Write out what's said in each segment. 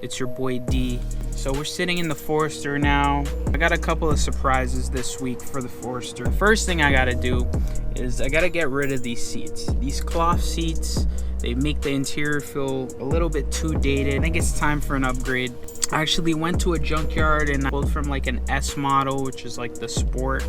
It's your boy D. So we're sitting in the Forester now. I got a couple of surprises this week for the Forester. The first thing I gotta do is I gotta get rid of these seats. These cloth seats, they make the interior feel a little bit too dated. I think it's time for an upgrade. I actually went to a junkyard and I pulled from like an S model, which is like the Sport.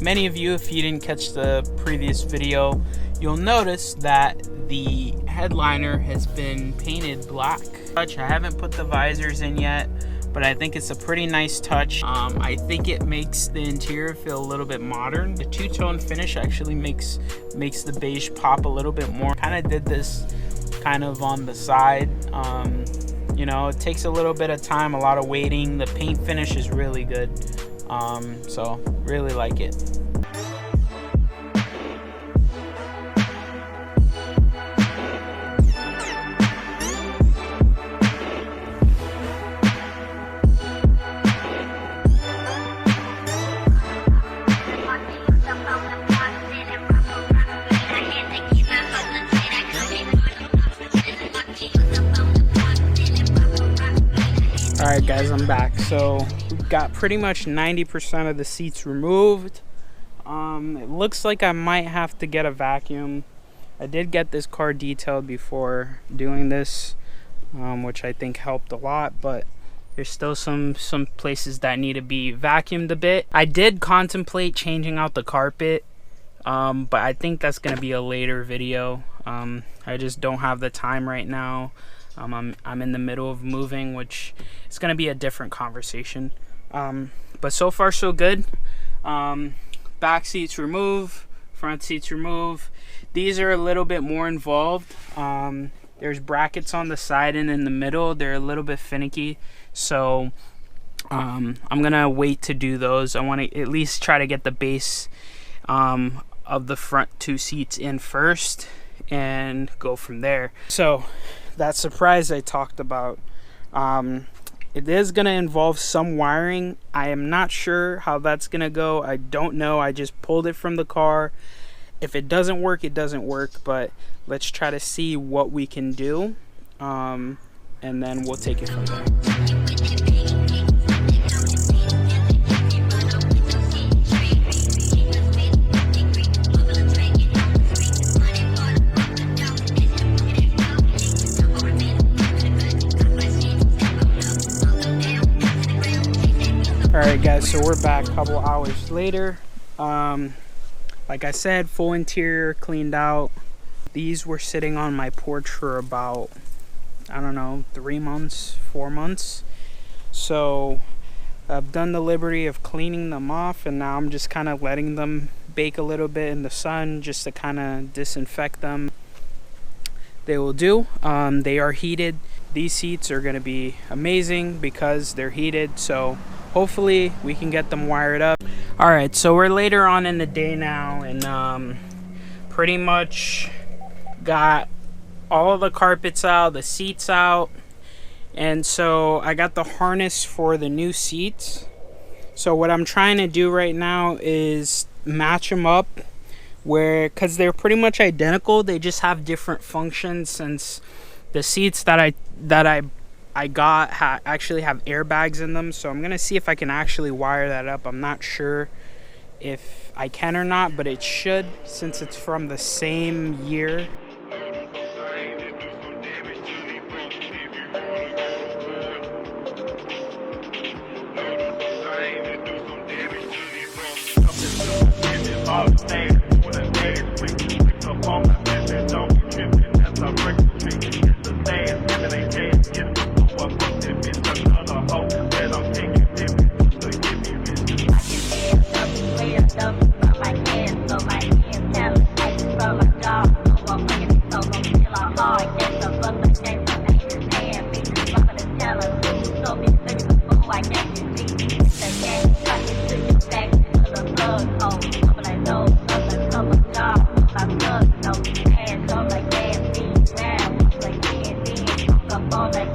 Many of you, if you didn't catch the previous video, you'll notice that the headliner has been painted black. I haven't put the visors in yet, but I think it's a pretty nice touch. I think it makes the interior feel a little bit modern. The two-tone finish actually makes the beige pop a little bit more. Kind of did this kind of on the side. You know, it takes a little bit of time, a lot of waiting. The paint finish is really good. So really like it. Alright guys, I'm back. So we've got pretty much 90% of the seats removed. It looks like I might have to get a vacuum. I did get this car detailed before doing this, which I think helped a lot, but there's still some places that need to be vacuumed a bit. I did contemplate changing out the carpet, but I think that's going to be a later video. I just don't have the time right now. I'm in the middle of moving, which is going to be a different conversation. But so far so good. Back seats remove, front seats remove. These are a little bit more involved. There's brackets on the side and in the middle. They're a little bit finicky, so I'm gonna wait to do those. I want to at least try to get the base of the front two seats in first and go from there. So that surprise I talked about, it is going to involve some wiring. I am not sure how that's going to go. I don't know. I just pulled it from the car. If it doesn't work, it doesn't work, but let's try to see what we can do, and then we'll take it from there. Alright guys, so we're back a couple hours later. Like I said, full interior cleaned out. These were sitting on my porch for about, I don't know, 3 months, 4 months. So I've done the liberty of cleaning them off, and now I'm just kind of letting them bake a little bit in the sun just to kind of disinfect them. They will do. They are heated. These seats are going to be amazing because they're heated, so hopefully we can get them wired up. Alright, so we're later on in the day now, and pretty much got all of the carpets out, the seats out, and so I got the harness for the new seats. So what I'm trying to do right now is match them up, because they're pretty much identical. They just have different functions, since the seats that I got actually have airbags in them. So I'm gonna see if I can actually wire that up. I'm not sure if I can or not, but it should, since it's from the same year. Like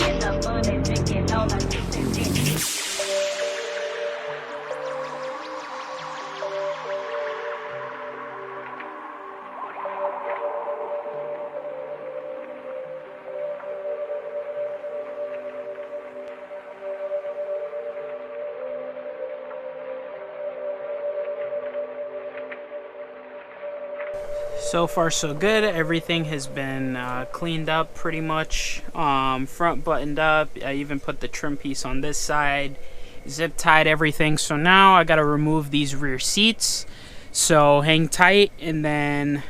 So far so good. Everything has been cleaned up pretty much. Front buttoned up. I even put the trim piece on this side, zip tied everything. So now I gotta remove these rear seats, so hang tight, and then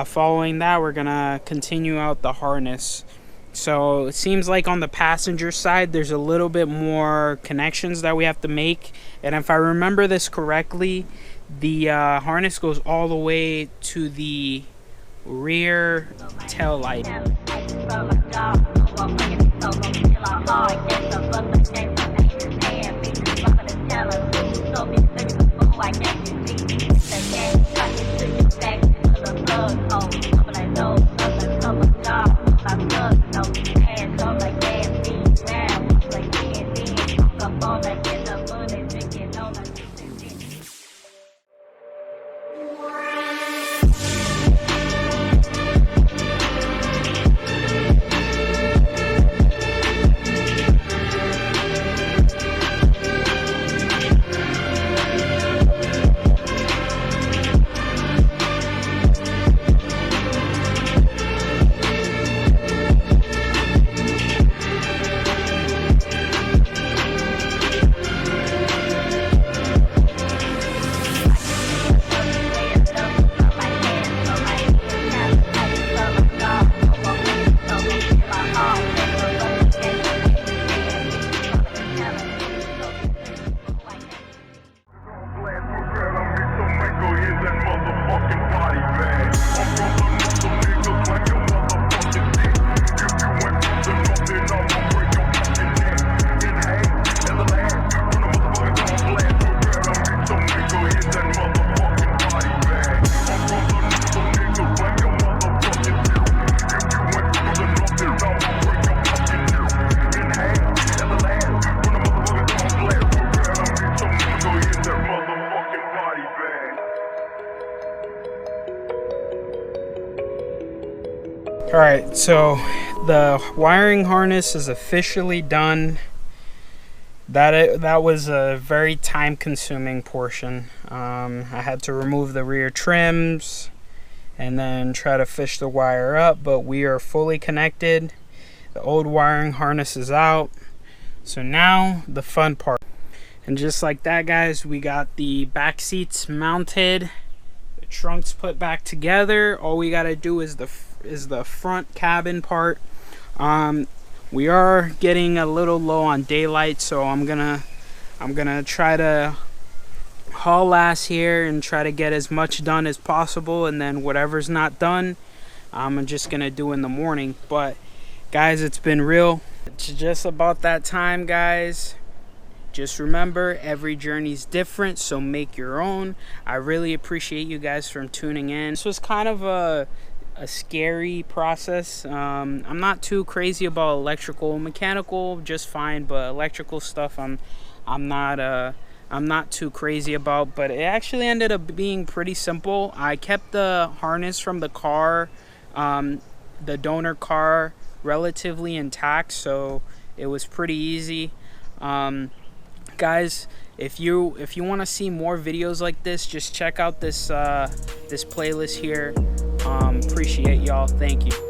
following that we're gonna continue out the harness. So it seems like on the passenger side there's a little bit more connections that we have to make, and if I remember this correctly, the harness goes all the way to the rear tail light. Alright, so the wiring harness is officially done. That was a very time-consuming portion. I had to remove the rear trims and then try to fish the wire up, but we are fully connected. The old wiring harness is out. So now the fun part. And just like that, guys, we got the back seats mounted, the trunks put back together. All we gotta do is the front cabin part. We are getting a little low on daylight, so I'm gonna try to haul ass here and try to get as much done as possible, and then whatever's not done I'm just gonna do in the morning. But guys, it's been real. It's just about that time, guys. Just remember, every journey's different, so make your own. I really appreciate you guys from tuning in. This was kind of a scary process. I'm not too crazy about electrical. Mechanical just fine, but electrical stuff I'm not too crazy about. But it actually ended up being pretty simple. I kept the harness from the car, the donor car, relatively intact, so it was pretty easy. Guys, if you want to see more videos like this, just check out this this playlist here. Appreciate y'all. Thank you.